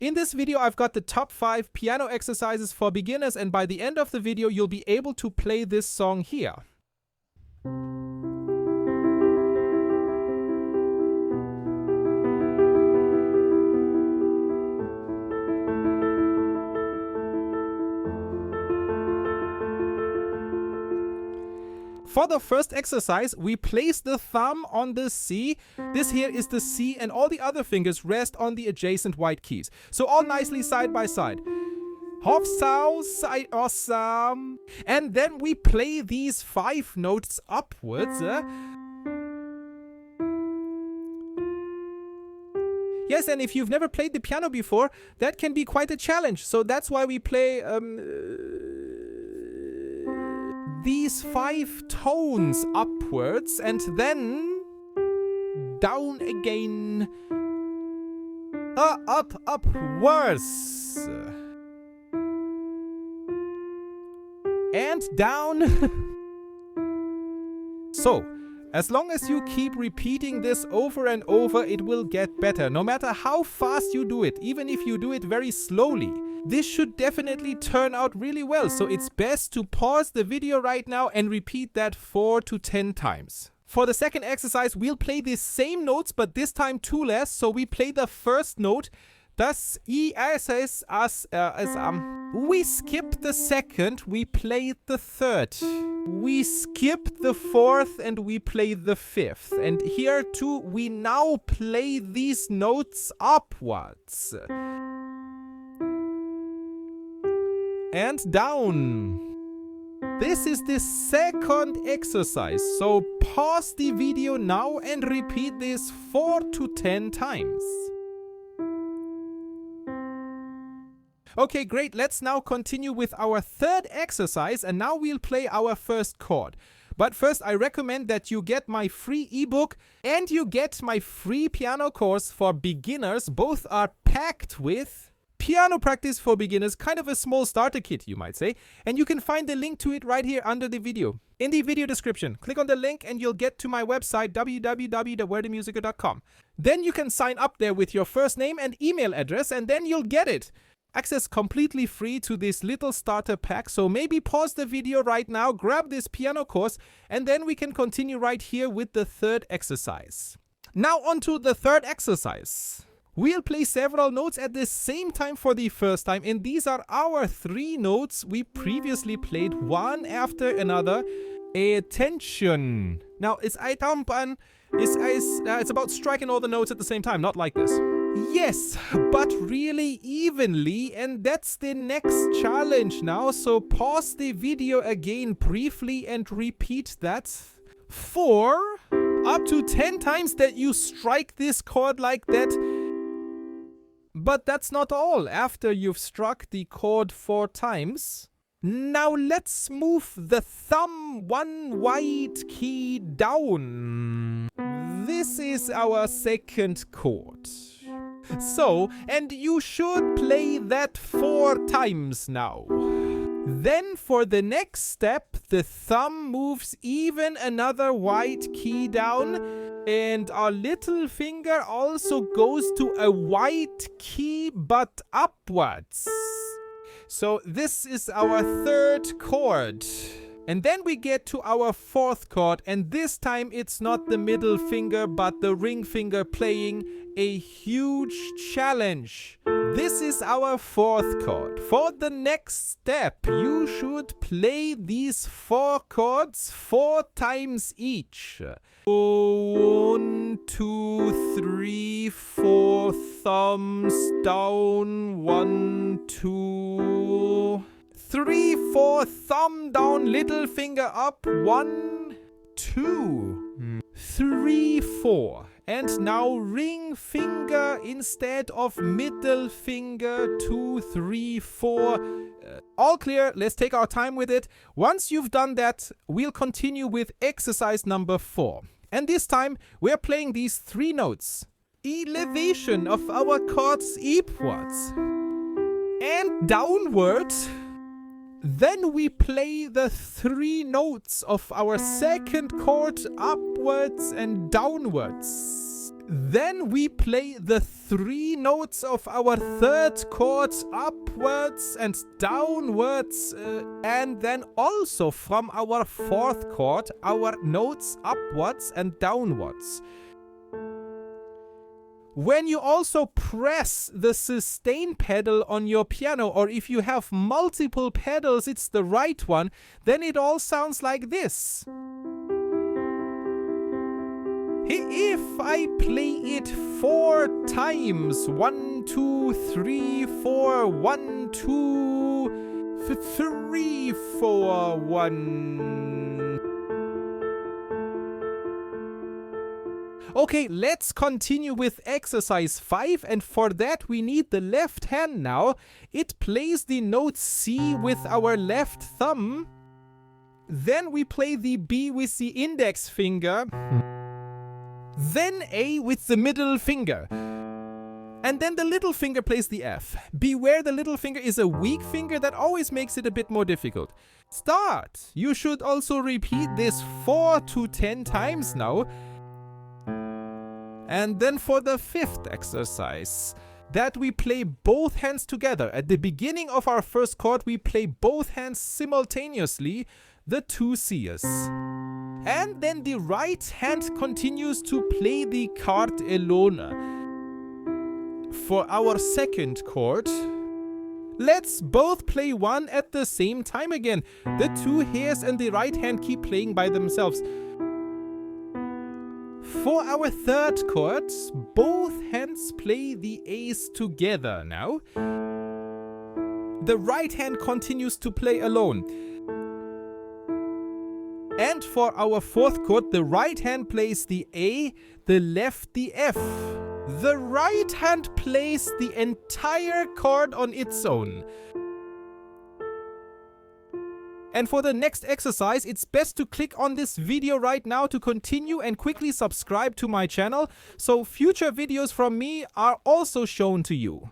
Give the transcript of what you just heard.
In this video, I've got the top 5 piano exercises for beginners, and by the end of the video, you'll be able to play this song here. For the first exercise, we place the thumb on the C. This here is the C, and all the other fingers rest on the adjacent white keys. So all nicely side by side. Hof, sow, side, awesome. And then we play these 5 notes upwards. Yes, and if you've never played the piano before, that can be quite a challenge. So that's why we play these 5 tones upwards and then down again. Upwards. And down. So, as long as you keep repeating this over and over, it will get better. No matter how fast you do it, even if you do it very slowly. This should definitely turn out really well, so it's best to pause the video right now and repeat that 4 to 10 times. For the second exercise, we'll play the same notes, but this time 2 less, so we play the first note. Das I, we skip the second, we play the third. We skip the fourth and we play the fifth. And here too, we now play these notes upwards. And down. This is the second exercise, so pause the video now and repeat this 4 to 10 times. Okay, great. Let's now continue with our third exercise, and now we'll play our first chord. But first, I recommend that you get my free ebook and you get my free piano course for beginners. Both are packed with piano practice for beginners, kind of a small starter kit, you might say. And you can find the link to it right here under the video. In the video description, click on the link and you'll get to my website, www.werdemusiker.com. Then you can sign up there with your first name and email address, and then you'll get it. Access completely free to this little starter pack, so maybe pause the video right now, grab this piano course, and then we can continue right here with the third exercise. Now on to the third exercise. We'll play several notes at the same time for the first time, and these are our 3 notes we previously played one after another. Attention. Now it's it's about striking all the notes at the same time, not like this. Yes, but really evenly, and that's the next challenge now, so pause the video again briefly and repeat that 4 up to 10 times that you strike this chord like that. But that's not all. After you've struck the chord 4 times, now let's move the thumb 1 white key down. This is our second chord. So, and you should play that 4 times now. Then for the next step, the thumb moves even another white key down, and our little finger also goes to a white key but upwards. So this is our third chord. And then we get to our fourth chord, and this time it's not the middle finger but the ring finger playing a huge challenge. This is our fourth chord. For the next step, you should play these 4 chords 4 times each. 1, 2, 3, 4, thumbs down, 1, 2, 3, 4, thumb down, little finger up, 1, 2, 3, 4. And now ring finger instead of middle finger, 2, 3, 4. All clear, let's take our time with it. Once you've done that, we'll continue with exercise number 4. And this time, we're playing these 3 notes. Elevation of our chords upwards and downward. Then we play the 3 notes of our second chord upwards and downwards. Then we play the 3 notes of our 3rd chord upwards and downwards, and then also from our 4th chord, our notes upwards and downwards. When you also press the sustain pedal on your piano, or if you have multiple pedals, it's the right one, then it all sounds like this. If I play it 4 times, 1, 2, 3, 4, 1, 2, 3, 4, 1. Okay, let's continue with exercise 5, and for that we need the left hand now. It plays the note C with our left thumb. Then we play the B with the index finger. Then A with the middle finger. And then the little finger plays the F. Beware, the little finger is a weak finger that always makes it a bit more difficult. Start! You should also repeat this 4 to 10 times now. And then for the 5th exercise, that we play both hands together. At the beginning of our first chord, we play both hands simultaneously, the 2 Cs. And then the right hand continues to play the chord Elona. For our 2nd chord, let's both play one at the same time again. The 2 hairs in the right hand keep playing by themselves. For our 3rd chord, both hands play the A's together now. The right hand continues to play alone. And for our 4th chord, the right hand plays the A, the left the F. The right hand plays the entire chord on its own. And for the next exercise, it's best to click on this video right now to continue and quickly subscribe to my channel, so future videos from me are also shown to you.